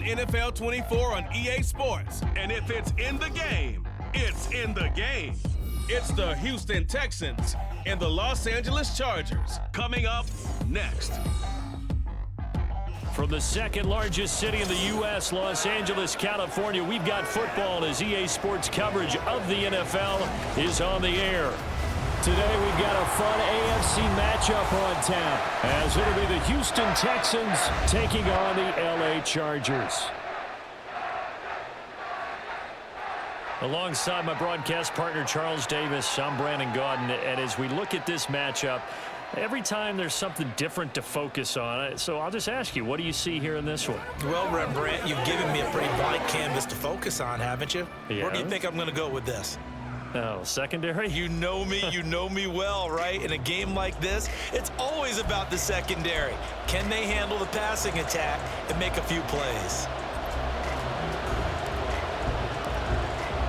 NFL 24 on EA Sports. And if it's in the game, it's in the game. It's the Houston Texans and the Los Angeles Chargers. Coming up next. From the second largest city in the U.S., Los Angeles, California, we've got football as EA Sports coverage of the NFL is on the air. Today we've got a fun AFC matchup on tap as it'll be the Houston Texans taking on the LA Chargers. Alongside my broadcast partner Charles Davis, I'm Brandon Gaudin, and as we look at this matchup, every time there's something different to focus on. So I'll just ask you, what do you see here in this one? Well, Brent, you've given me a pretty blank canvas to focus on, haven't you? Yeah. Where do you think I'm going to go with this? Oh, secondary? You know me well, right? In a game like this, it's always about the secondary. Can they handle the passing attack and make a few plays?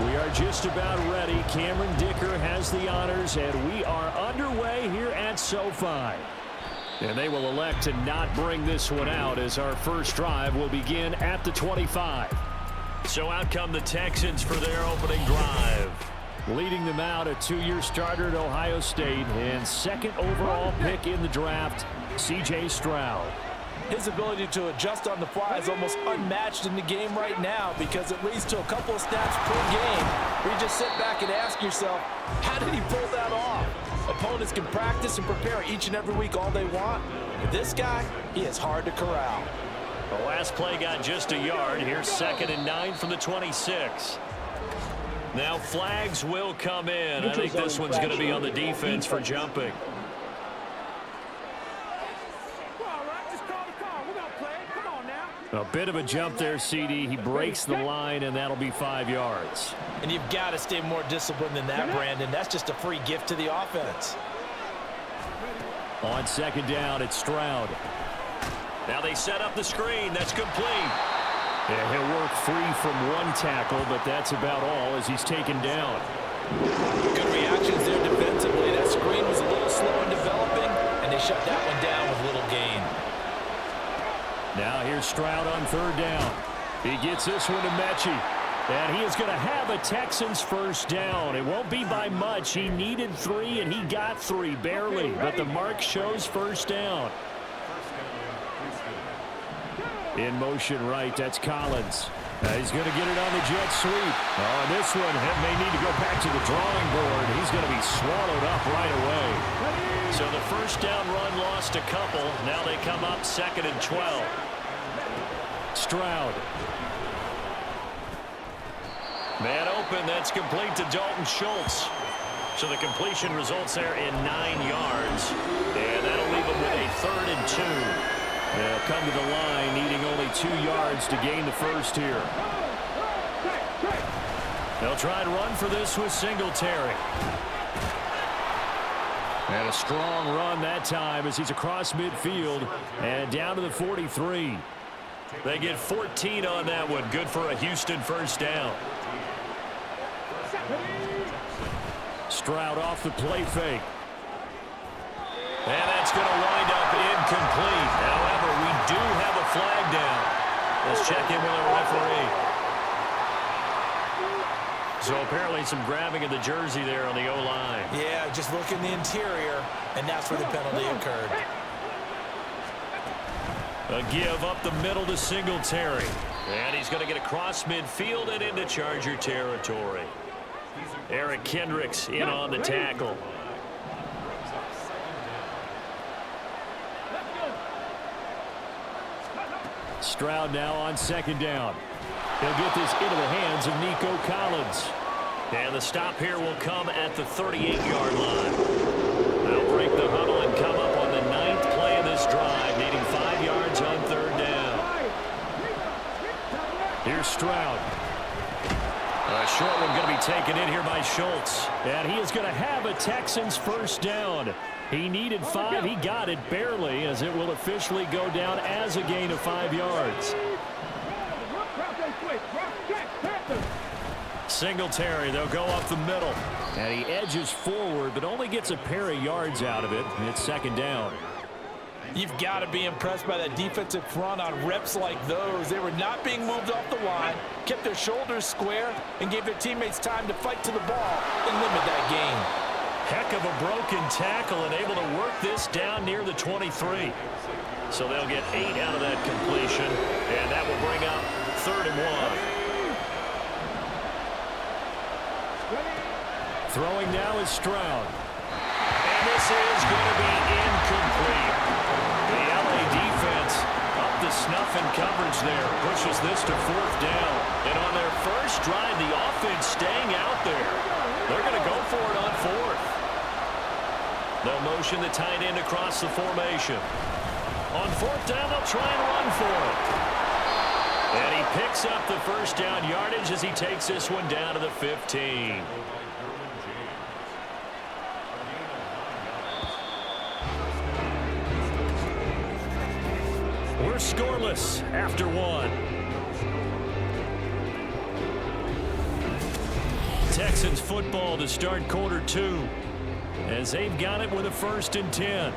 We are just about ready. Cameron Dicker has the honors, and we are underway here at SoFi. And they will elect to not bring this one out as our first drive will begin at the 25. So out come the Texans for their opening drive. Leading them out, a two-year starter at Ohio State and second overall pick in the draft, C.J. Stroud. His ability to adjust on the fly is almost unmatched in the game right now because it leads to a couple of snaps per game where you just sit back and ask yourself, how did he pull that off? Opponents can practice and prepare each and every week all they want. But this guy, he is hard to corral. The last play got just a yard. Here's 2nd and 9 from the 26. Now flags will come in. I think this one's going to be on the defense for jumping. A bit of a jump there, CD. He breaks the line, and that'll be 5 yards. And you've got to stay more disciplined than that, Brandon. That's just a free gift to the offense. On 2nd down, it's Stroud. Now they set up the screen. That's complete. Yeah, he'll work free from one tackle, but that's about all as he's taken down. Good reactions there defensively. That screen was a little slow in developing, and they shut that one down with little gain. Now here's Stroud on 3rd down. He gets this one to Mechie. And he is going to have a Texans first down. It won't be by much. He needed 3, and he got 3, barely. But the mark shows first down. In motion right, that's Collins. He's going to get it on the jet sweep. Oh, this one may need to go back to the drawing board. He's going to be swallowed up right away. So the first down run lost a couple. Now they come up 2nd and 12. Stroud. Man open, that's complete to Dalton Schultz. So the completion results there in 9 yards. And that'll leave him with a 3rd and 2. They'll come to the line, needing only 2 yards to gain the first here. They'll try and run for this with Singletary. And a strong run that time as he's across midfield and down to the 43. They get 14 on that one. Good for a Houston first down. Stroud off the play fake. And that's going to wind up incomplete. However, we do have a flag down. Let's check in with our referee. So apparently some grabbing of the jersey there on the O-line. Yeah, just look in the interior, and that's where the penalty occurred. A give up the middle to Singletary. And he's going to get across midfield and into Charger territory. Eric Kendricks in on the tackle. Stroud now on 2nd down. He'll get this into the hands of Nico Collins. And the stop here will come at the 38-yard line. They'll break the huddle and come up on the 9th play of this drive, needing 5 yards on 3rd down. Here's Stroud. A short one going to be taken in here by Schultz. And he is going to have a Texans first down. He needed 5. He got it barely as it will officially go down as a gain of 5 yards. Singletary, they'll go up the middle. And he edges forward, but only gets a pair of yards out of it. It's 2nd down. You've got to be impressed by that defensive front on reps like those. They were not being moved off the line, kept their shoulders square, and gave their teammates time to fight to the ball and limit that gain. Heck of a broken tackle and able to work this down near the 23. So they'll get 8 out of that completion, and that will bring up 3rd and 1. Throwing now is Stroud. And this is going to be incomplete. The LA defense up the snuff in coverage there. Pushes this to 4th down. And on their first drive, the offense staying out there. They're going to go for it on 4th. They'll motion the tight end across the formation. On 4th down, they'll try and run for it. And he picks up the first down yardage as he takes this one down to the 15. We're scoreless after 1. Texans football to start quarter 2 as they've got it with a 1st and 10.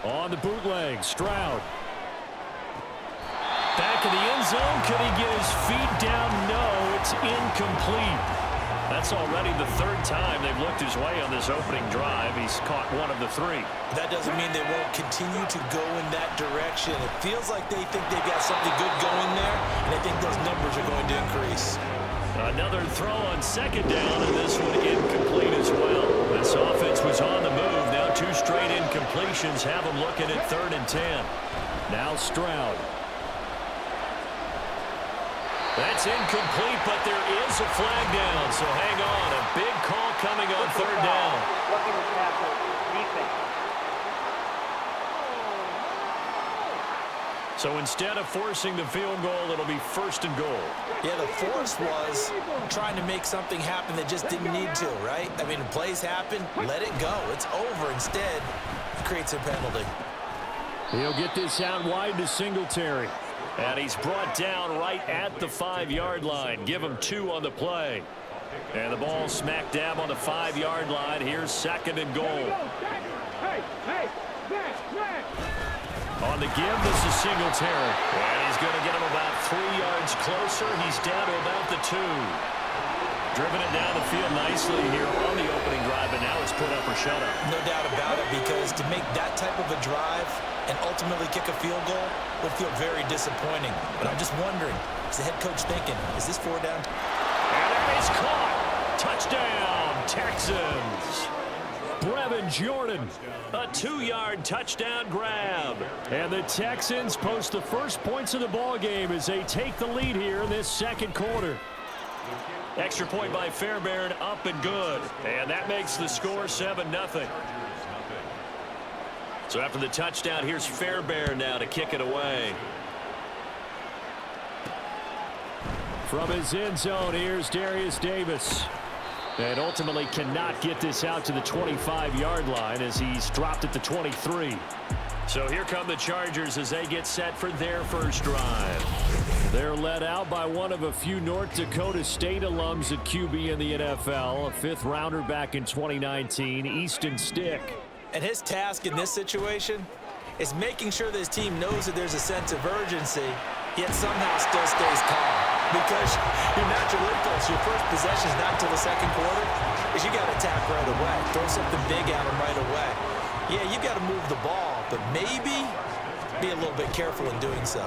On the bootleg, Stroud. Back in the end zone. Could he get his feet down? No, it's incomplete. That's already the 3rd time they've looked his way on this opening drive. He's caught 1 of the 3. That doesn't mean they won't continue to go in that direction. It feels like they think they've got something good going there, and I think those numbers are going to increase. Another throw on 2nd down, and this one incomplete as well. This offense was on the move. Now 2 straight incompletions have them looking at 3rd and 10. Now Stroud. That's incomplete, but there is a flag down, so hang on. A big call coming on 3rd down. So instead of forcing the field goal, it'll be 1st and goal. Yeah, the force was trying to make something happen that just didn't need to, right? I mean, plays happen, let it go. It's over. Instead, it creates a penalty. He'll get this out wide to Singletary. And he's brought down right at the 5-yard line. Give him 2 on the play. And the ball smack dab on the 5-yard line. Here's 2nd and goal. On the give, this is Singletary. And he's going to get him about 3 yards closer. He's down to about the 2. Driven it down the field nicely here on the opening drive, and now it's put up or shut up. No doubt about it, because to make that type of a drive and ultimately kick a field goal would feel very disappointing. But I'm just wondering, is the head coach thinking, is this 4 down? And that is caught. Touchdown, Texans. Brevin Jordan, a 2-yard touchdown grab. And the Texans post the first points of the ball game as they take the lead here in this 2nd quarter. Extra point by Fairbairn, up and good. And that makes the score 7-0. So after the touchdown, here's Fairbairn now to kick it away. From his end zone, here's Darius Davis. And ultimately cannot get this out to the 25-yard line as he's dropped at the 23. So here come the Chargers as they get set for their first drive. They're led out by one of a few North Dakota State alums at QB in the NFL, a 5th-rounder back in 2019, Easton Stick. And his task in this situation is making sure that his team knows that there's a sense of urgency, yet somehow still stays calm. Because your natural impulse, your first possession is not until the 2nd quarter, is you got to attack right away. Throw something big at him right away. Yeah, you got to move the ball, but maybe be a little bit careful in doing so.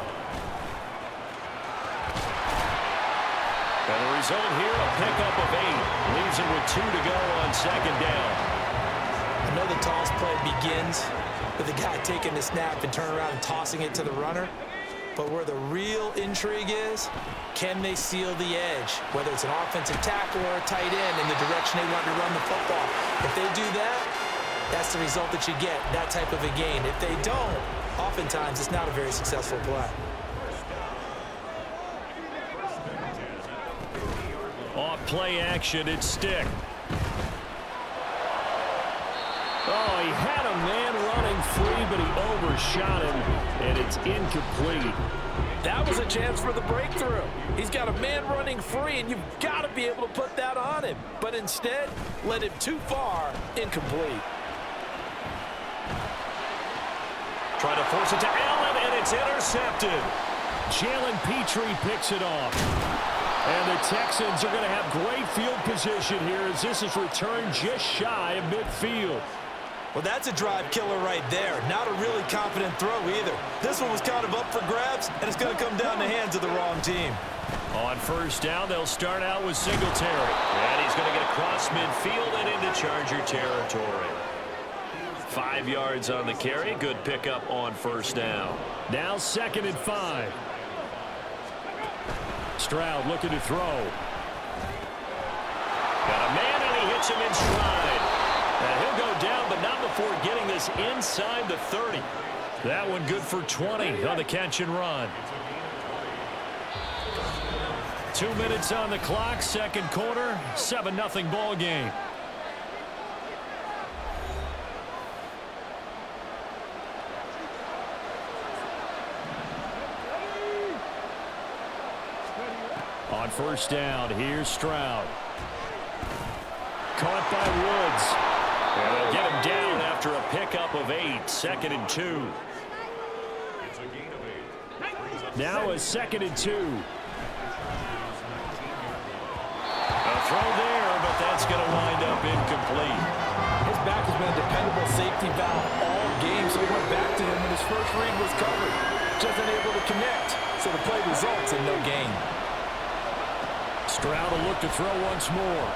And the result here, a pickup of 8. Leaves him with 2 to go on 2nd down. I know the toss play begins with the guy taking the snap and turning around and tossing it to the runner. But where the real intrigue is, can they seal the edge? Whether it's an offensive tackle or a tight end in the direction they want to run the football. If they do that, that's the result that you get, that type of a gain. If they don't, oftentimes it's not a very successful play. Off play action, it's Stick. Oh, he had a man running free, but he overshot him, and it's incomplete. That was a chance for the breakthrough. He's got a man running free, and you've got to be able to put that on him. But instead, led him too far, incomplete. Trying to force it to Allen, and it's intercepted. Jalen Petrie picks it off. And the Texans are going to have great field position here as this is returned just shy of midfield. Well, that's a drive killer right there. Not a really confident throw either. This one was kind of up for grabs, and it's going to come down the hands of the wrong team. On first down, they'll start out with Singletary. And he's going to get across midfield and into Charger territory. 5 yards on the carry. Good pickup on first down. Now 2nd and 5. Stroud looking to throw. Got a man, and he hits him in stride. And he'll go down, but not before getting this inside the 30. That one good for 20 on the catch and run. 2 minutes on the clock, second quarter, 7-0 ball game. On first down, here's Stroud. Caught by Woods. And they'll get him down after a pickup of 8. 2nd and 2. Now a 2nd and 2. A throw there, but that's going to wind up incomplete. His back has been a dependable safety valve all game, so he went back to him when his first read was covered. Just unable to connect, so the play results in no gain. Stroud will look to throw once more.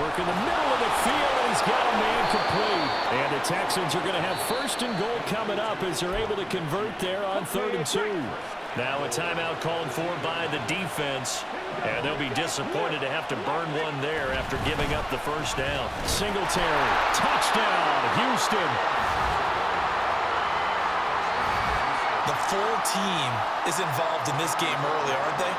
Work in the middle of the field, and he's got a man complete. And the Texans are going to have 1st and goal coming up as they're able to convert there on 3rd and 2. Now a timeout called for by the defense. And they'll be disappointed to have to burn one there after giving up the first down. Singletary, touchdown, Houston. The full team is involved in this game early, aren't they?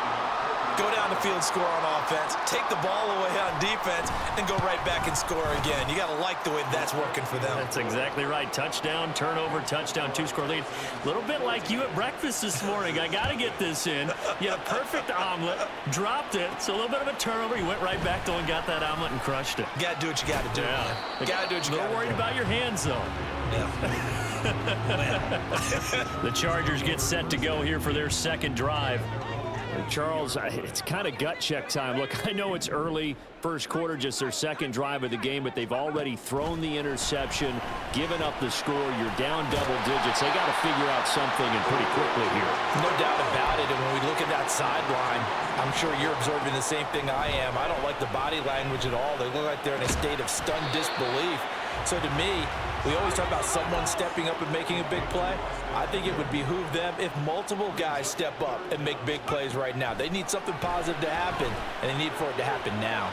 Go down the field, score on offense, take the ball away on defense, and go right back and score again. You got to like the way that's working for them. That's exactly right. Touchdown, turnover, touchdown, 2-score lead. A little bit like you at breakfast this morning. I got to get this in. You had a perfect omelet, dropped it, so a little bit of a turnover. You went right back, though, and got that omelet and crushed it. You got to do what you got to do. Yeah. You got to do what you got to do. A little worried about your hands, though. Yeah. The Chargers get set to go here for their second drive. Charles, it's kind of gut check time. Look, I know it's early, first quarter, just their second drive of the game, but they've already thrown the interception, given up the score. You're down double digits. They got to figure out something and pretty quickly here. No doubt about it. And when we look at that sideline, I'm sure you're observing the same thing I am. I don't like the body language at all. They look like they're in a state of stunned disbelief. So to me, we always talk about someone stepping up and making a big play. I think it would behoove them if multiple guys step up and make big plays right now. They need something positive to happen, and they need for it to happen now.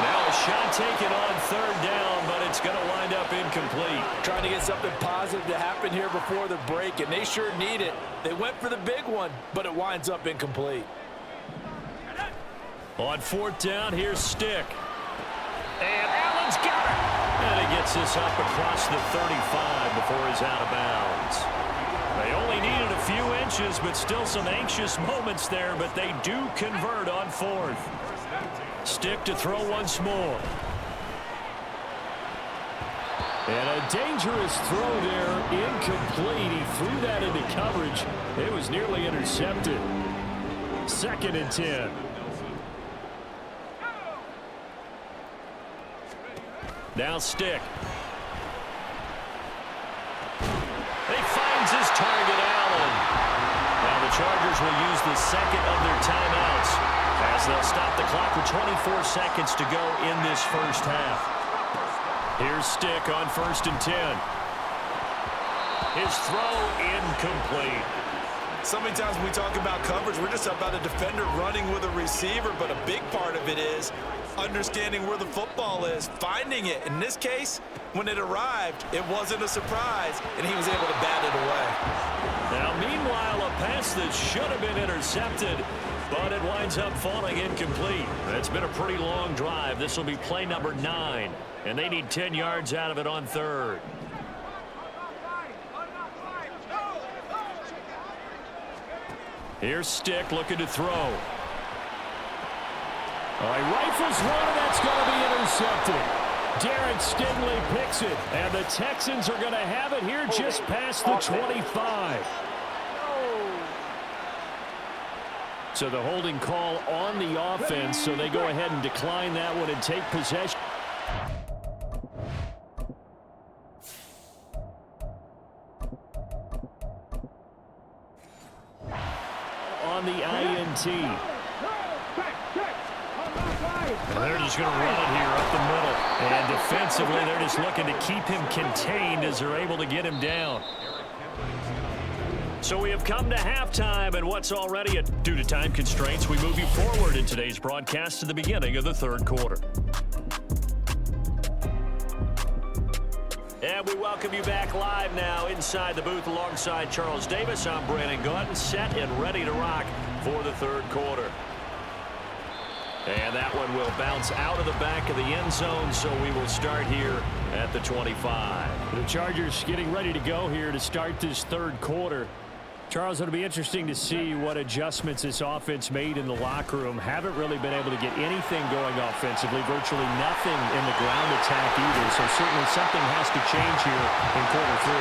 Now a shot taken on 3rd down, but it's going to wind up incomplete. Trying to get something positive to happen here before the break, and they sure need it. They went for the big one, but it winds up incomplete. On 4th down, here's Stick. And Allen's got it. And he gets this up across the 35 before he's out of bounds. They only needed a few inches, but still some anxious moments there, but they do convert on 4th. Stick to throw once more. And a dangerous throw there, incomplete. He threw that into coverage. It was nearly intercepted. 2nd and 10. Now Stick. He finds his target, Allen. Now the Chargers will use the second of their timeouts as they'll stop the clock with 24 seconds to go in this first half. Here's Stick on 1st and 10. His throw incomplete. So many times when we talk about coverage, we're just about a defender running with a receiver, but a big part of it is understanding where the football is, finding it. In this case, when it arrived, it wasn't a surprise, and he was able to bat it away. Now, meanwhile, a pass that should have been intercepted, but it winds up falling incomplete. It's been a pretty long drive. This will be play number 9, and they need 10 yards out of it on third. Here's Stick looking to throw. All right, rifles one, and that's going to be intercepted. Derek Stingley picks it, and the Texans are going to have it here just past the 25. So the holding call on the offense, so they go ahead and decline that one and take possession. On the INT. And they're just going to run it here up the middle. And defensively, they're just looking to keep him contained as they're able to get him down. So we have come to halftime, and what's already due to time constraints, we move you forward in today's broadcast to the beginning of the third quarter. And we welcome you back live now inside the booth alongside Charles Davis. I'm Brandon Gautin, set and ready to rock for the third quarter. And that one will bounce out of the back of the end zone, so we will start here at the 25. The Chargers getting ready to go here to start this third quarter. Charles, it'll be interesting to see what adjustments this offense made in the locker room. Haven't really been able to get anything going offensively, virtually nothing in the ground attack either, so certainly something has to change here in quarter 3.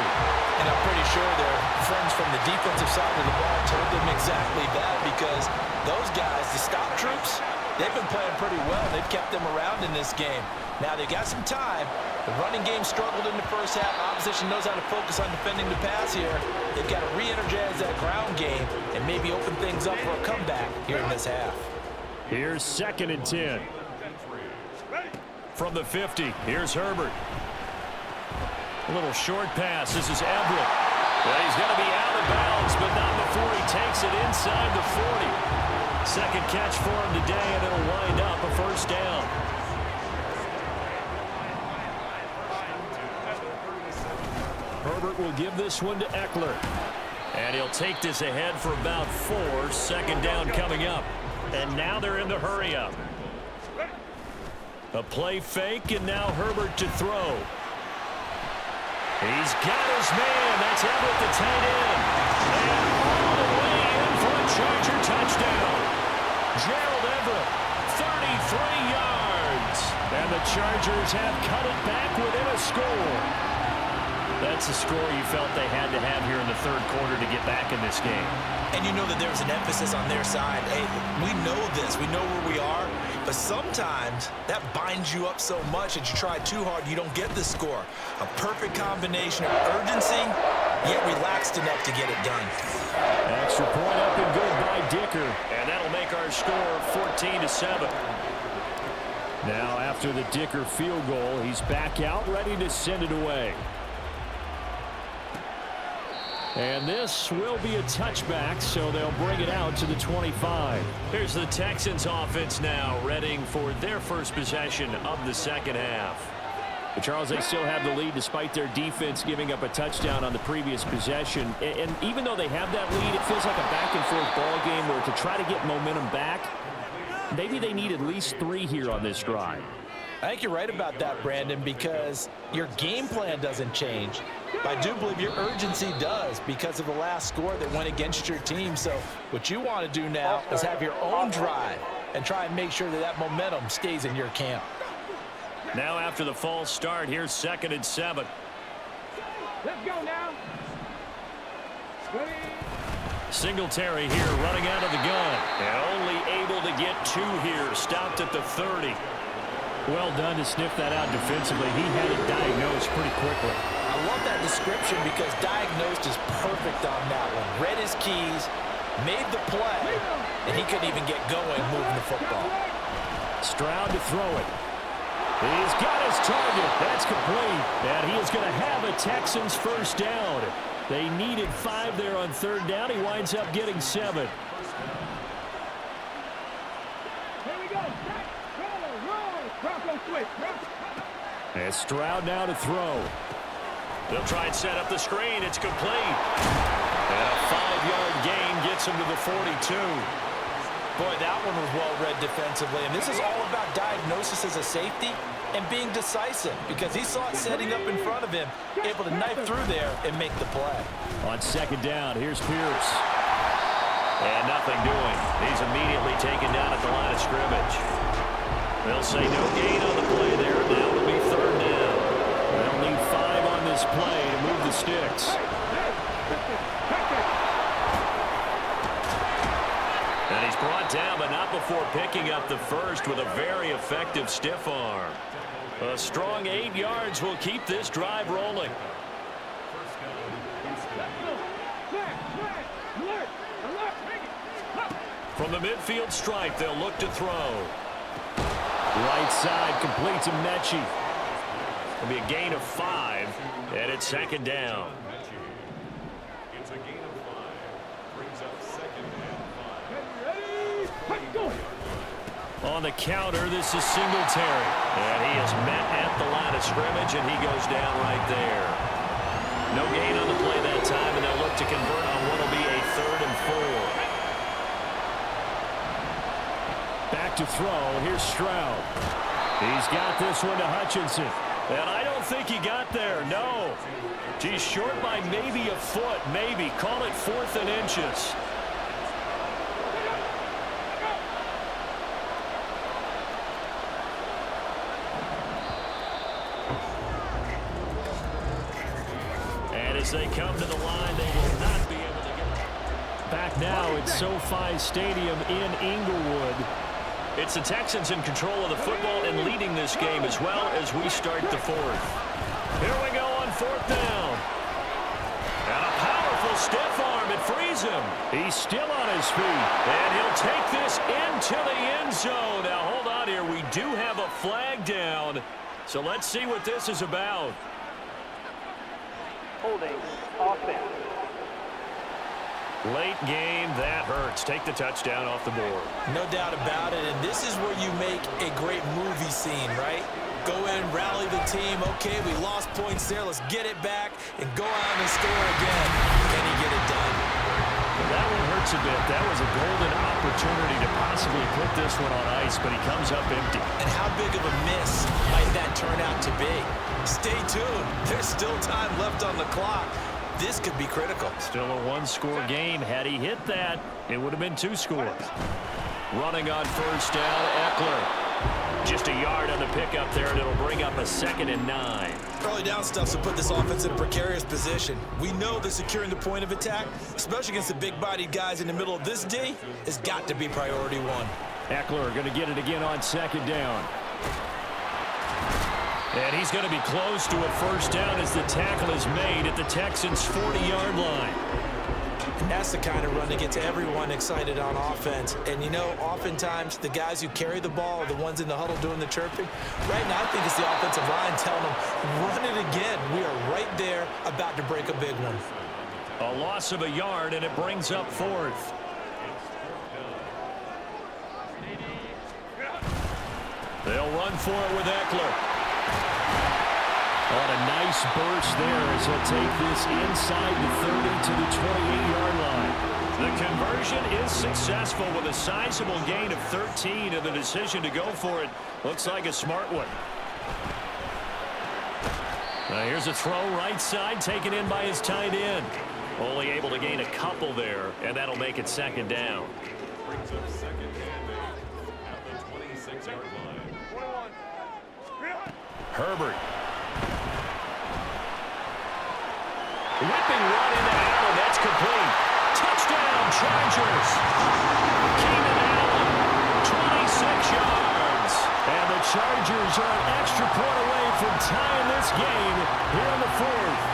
And I'm pretty sure their friends from the defensive side of the ball told them exactly that, because those guys, the stop troops, they've been playing pretty well. They've kept them around in this game. Now, they got some time. The running game struggled in the first half. Opposition knows how to focus on defending the pass here. They've got to re-energize that ground game and maybe open things up for a comeback here in this half. Here's 2nd and 10. From the 50, here's Herbert. A little short pass. This is Everett. Well, he's going to be out of bounds, but not before he takes it inside the 40. Second catch for him today, and it'll wind up a first down. Herbert will give this one to Eckler. And he'll take this ahead for about 4. 2nd down coming up. And now they're in the hurry-up. A play fake, and now Herbert to throw. He's got his man. That's Everett, the tight end. And all the way in for a Charger touchdown. Gerald Everett, 33 yards. And the Chargers have cut it back within a score. That's the score you felt they had to have here in the third quarter to get back in this game. And you know that there's an emphasis on their side. Hey, we know this. We know where we are. But sometimes that binds you up so much that you try too hard, you don't get the score. A perfect combination of urgency, yet relaxed enough to get it done. Extra point up and good by Dicker. And that'll make our score 14-7. Now, after the Dicker field goal, he's back out, ready to send it away. And this will be a touchback, so they'll bring it out to the 25. Here's the Texans offense now, readying for their first possession of the second half. But Charles, they still have the lead despite their defense giving up a touchdown on the previous possession. And even though they have that lead, it feels like a back-and-forth ball game where to try to get momentum back, maybe they need at least 3 here on this drive. I think you're right about that, Brandon, because your game plan doesn't change. But I do believe your urgency does because of the last score that went against your team. So what you want to do now is have your own drive and try and make sure that that momentum stays in your camp. Now after the false start, here's 2nd and 7. Let's go now. Singletary here running out of the gun. And only able to get 2 here. Stopped at the 30. Well done to sniff that out defensively. He had it diagnosed pretty quickly. I love that description because diagnosed is perfect on that one. Read his keys, made the play, and he couldn't even get going moving the football. Stroud to throw it. He's got his target. That's complete. And he is going to have a Texans first down. They needed 5 there on 3rd down. He winds up getting 7. Here we go. Roll, Bronco switch. And Stroud now to throw. They'll try and set up the screen. It's complete. And a 5-yard gain gets him to the 42. Boy, that one was well-read defensively. And this is all about diagnosis as a safety and being decisive because he saw it setting up in front of him, able to knife through there and make the play. On second down, here's Pierce. And nothing doing. He's immediately taken down at the line of scrimmage. They'll say no gain on the play there. Now it'll be third down. They'll need 5 on this play to move the sticks. And he's brought down, but not before picking up the first with a very effective stiff arm. A strong 8 yards will keep this drive rolling. From the midfield stripe, they'll look to throw. Right side complete to Mechie. It'll be a gain of 5, and it's second down. It's a gain of 5. Brings up second and 5. On the counter, this is Singletary. And he is met at the line of scrimmage, and he goes down right there. No gain on the play that time, and they'll look to convert on what will be a 3rd and 4. Back to throw. Here's Stroud. He's got this one to Hutchinson. And I don't think he got there. No. He's short by maybe a foot. Maybe. Call it 4th and inches. And as they come to the line, they will not be able to get it. Back now at SoFi Stadium in Inglewood. It's the Texans in control of the football and leading this game as well as we start the 4th. Here we go on 4th down. And a powerful stiff arm. It frees him. He's still on his feet. And he'll take this into the end zone. Now, hold on here. We do have a flag down. So let's see what this is about. Holding offense. Late game, that hurts. Take the touchdown off the board. No doubt about it, and this is where you make a great movie scene, right? Go in, rally the team. Okay, we lost points there. Let's get it back and go out and score again. Can he get it done? That one hurts a bit. That was a golden opportunity to possibly put this one on ice, but he comes up empty. And how big of a miss might that turn out to be? Stay tuned. There's still time left on the clock. This could be critical. Still a 1-score game. Had he hit that, it would have been 2 scores. Running on first down, Eckler. Just a yard on the pickup there, and it'll bring up a 2nd and 9. Early down stuff to put this offense in a precarious position. We know that securing the point of attack, especially against the big-bodied guys in the middle of this D, has got to be priority 1. Eckler going to get it again on 2nd down. And he's going to be close to a first down as the tackle is made at the Texans' 40-yard line. And that's the kind of run that gets everyone excited on offense. And, you know, oftentimes the guys who carry the ball are the ones in the huddle doing the chirping. Right now, I think it's the offensive line telling them, run it again. We are right there about to break a big one. A loss of a yard, and it brings up 4th. They'll run for it with Eckler. On a nice burst there as he'll take this inside the 30 to the 28-yard line. The conversion is successful with a sizable gain of 13, and the decision to go for it looks like a smart one. Now here's a throw right side taken in by his tight end. Only able to gain a couple there, and that'll make it 2nd down. Brings up 2nd and 8 at the 26-yard line. Herbert. Whipping run into Allen. That's complete. Touchdown, Chargers. Keenan Allen, 26 yards. And the Chargers are an extra point away from tying this game here in the 4th.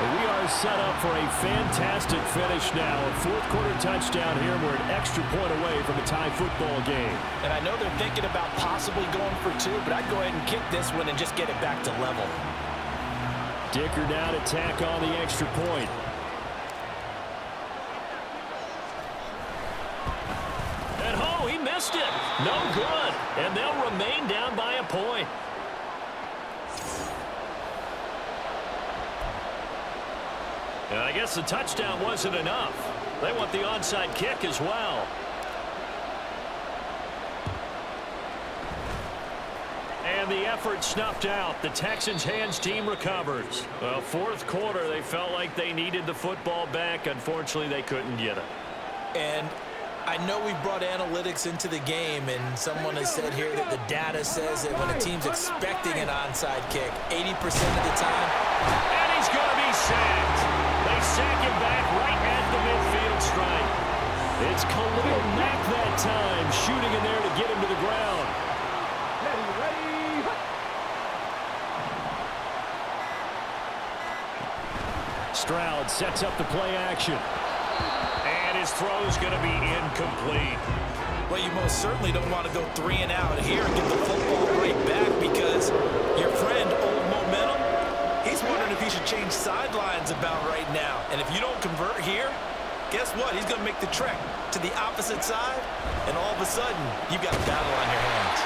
We are set up for a fantastic finish now. A 4th-quarter touchdown here. We're an extra point away from a tie football game. And I know they're thinking about possibly going for 2, but I'd go ahead and kick this one and just get it back to level. Dicker now to tack on the extra point. And he missed it. No good. And they'll remain down by a point. guess the touchdown wasn't enough. They want the onside kick as well. And the effort snuffed out. The Texans' hands team recovers. Well, fourth quarter, they felt like they needed the football back. Unfortunately, they couldn't get it. And I know we brought analytics into the game, and someone has said here that the data says that when a team's expecting an onside kick, 80% of the time. And he's going to be sacked. They sack him back right at the midfield stripe. It's Khalil Mack that time, shooting in there to get him to the ground. Stroud sets up the play action. And his throw's going to be incomplete. Well, you most certainly don't want to go 3 and out here and get the football right back, because your friend, Old Momentum, he's wondering if he should change sidelines about right now. And if you don't convert here, guess what? He's going to make the trek to the opposite side, and all of a sudden, you've got a battle on your hands.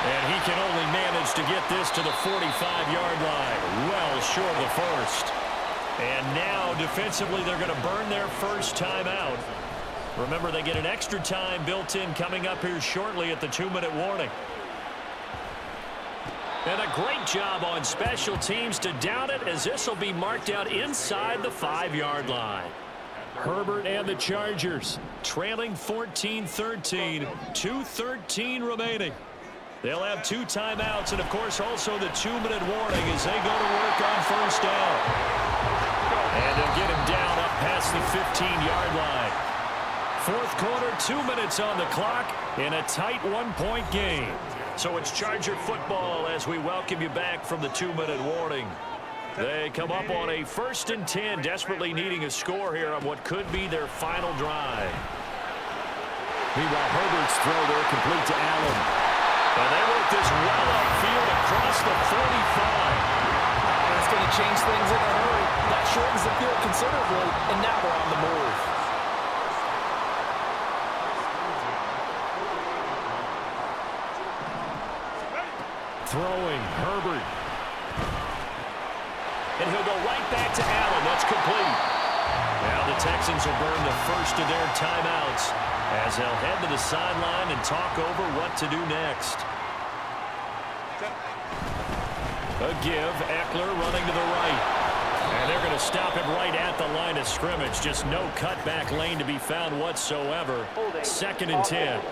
And he can only manage to get this to the 45-yard line, well short of the first. And now, defensively, they're going to burn their first timeout. Remember, they get an extra time built in coming up here shortly at the 2-minute warning. And a great job on special teams to down it, as this will be marked out inside the 5-yard line. Herbert and the Chargers trailing 14-13, 2:13 remaining. They'll have 2 timeouts and, of course, also the 2-minute warning as they go to work on first down. And they'll get him down up past the 15-yard line. Fourth quarter, 2 minutes on the clock in a tight 1-point game. So it's Charger football as we welcome you back from the 2-minute warning. They come up on a 1st and 10, desperately needing a score here on what could be their final drive. Meanwhile, Herbert's throw there complete to Allen. And they work this well upfield across the 45. That's going to change things in a hurry. That shortens the field considerably, and now they're on the move. Throwing, Herbert. And he'll go right back to Allen. That's complete. Now the Texans will burn the first of their timeouts as they'll head to the sideline and talk over what to do next. A give, Eckler running to the right. And they're going to stop him right at the line of scrimmage. Just no cutback lane to be found whatsoever. 2nd and 10.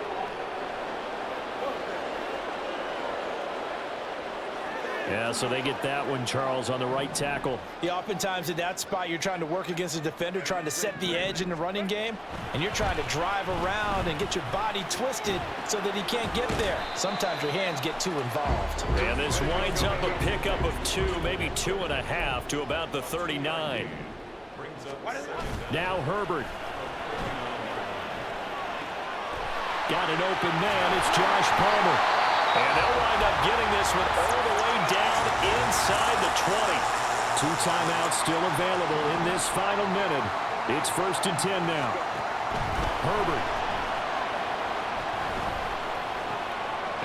Yeah, so they get that one, Charles, on the right tackle. Yeah, oftentimes in that spot, you're trying to work against a defender, trying to set the edge in the running game, and you're trying to drive around and get your body twisted so that he can't get there. Sometimes your hands get too involved. And this winds up a pickup of 2, maybe 2.5 to about the 39. Now Herbert. Got an open man. It's Josh Palmer. And they'll wind up getting this one all the way down inside the 20. 2 timeouts still available in this final minute. It's 1st and 10 now. Herbert.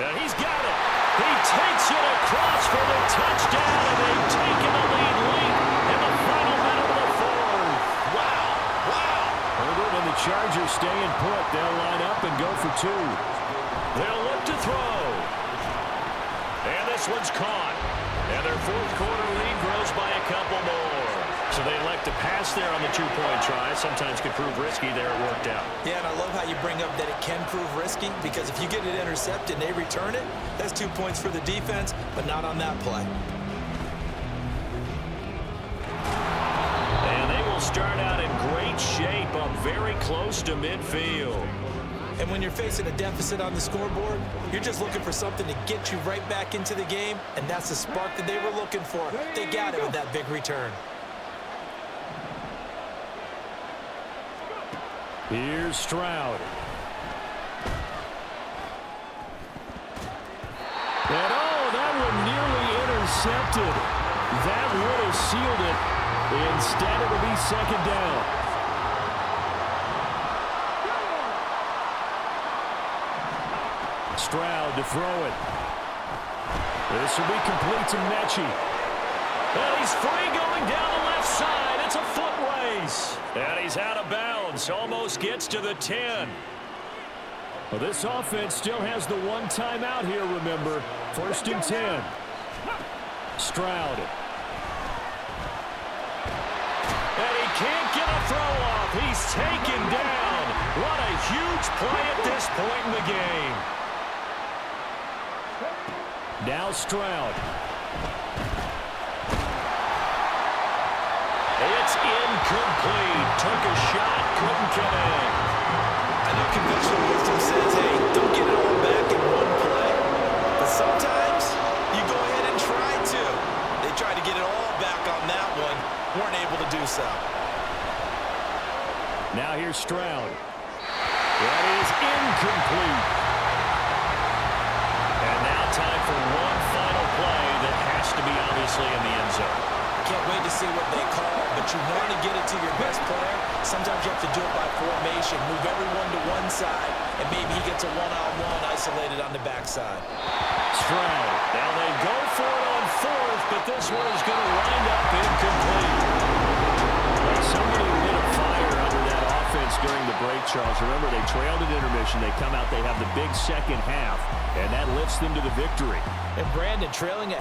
And he's got it. He takes it across for the touchdown, and they've taken the lead late in the final minute of the 4th. Wow. Herbert and the Chargers staying put. They'll line up and go for 2. They'll look to throw. And this one's caught. And their 4th quarter lead grows by a couple more. So they elect to pass there on the 2-point try. Sometimes could prove risky. There it worked out. Yeah, and I love how you bring up that it can prove risky, because if you get it intercepted and they return it, that's 2 points for the defense, but not on that play. And they will start out in great shape, up very close to midfield. And when you're facing a deficit on the scoreboard, you're just looking for something to get you right back into the game, and that's the spark that they were looking for. They got it with that big return. Here's Stroud. And that one nearly intercepted. That would have sealed it. Instead, it'll be 2nd down. Stroud to throw it. This will be complete to Mechie. And he's free going down the left side. It's a foot race. And he's out of bounds. Almost gets to the 10. Well, this offense still has the one timeout here, remember. 1st and 10. Stroud. And he can't get a throw off. He's taken down. What a huge play at this point in the game. Now Stroud. It's incomplete. Took a shot, couldn't connect. I know conventional wisdom says, hey, don't get it all back in one play. But sometimes you go ahead and try to. They tried to get it all back on that one. Weren't able to do so. Now here's Stroud. That is incomplete. And now time for one final play that has to be obviously in the end zone. Can't wait to see what they call, but you want to get it to your best player. Sometimes you have to do it by formation, move everyone to one side, and maybe he gets a one-on-one isolated on the backside. Stroud. Now they go for it on 4th, but this one is going to wind up incomplete. Well, somebody lit a fire under that offense during the break, Charles. Remember, they trailed at intermission. They come out, they have the big second half, and that lifts them to the victory. And Brandon trailing at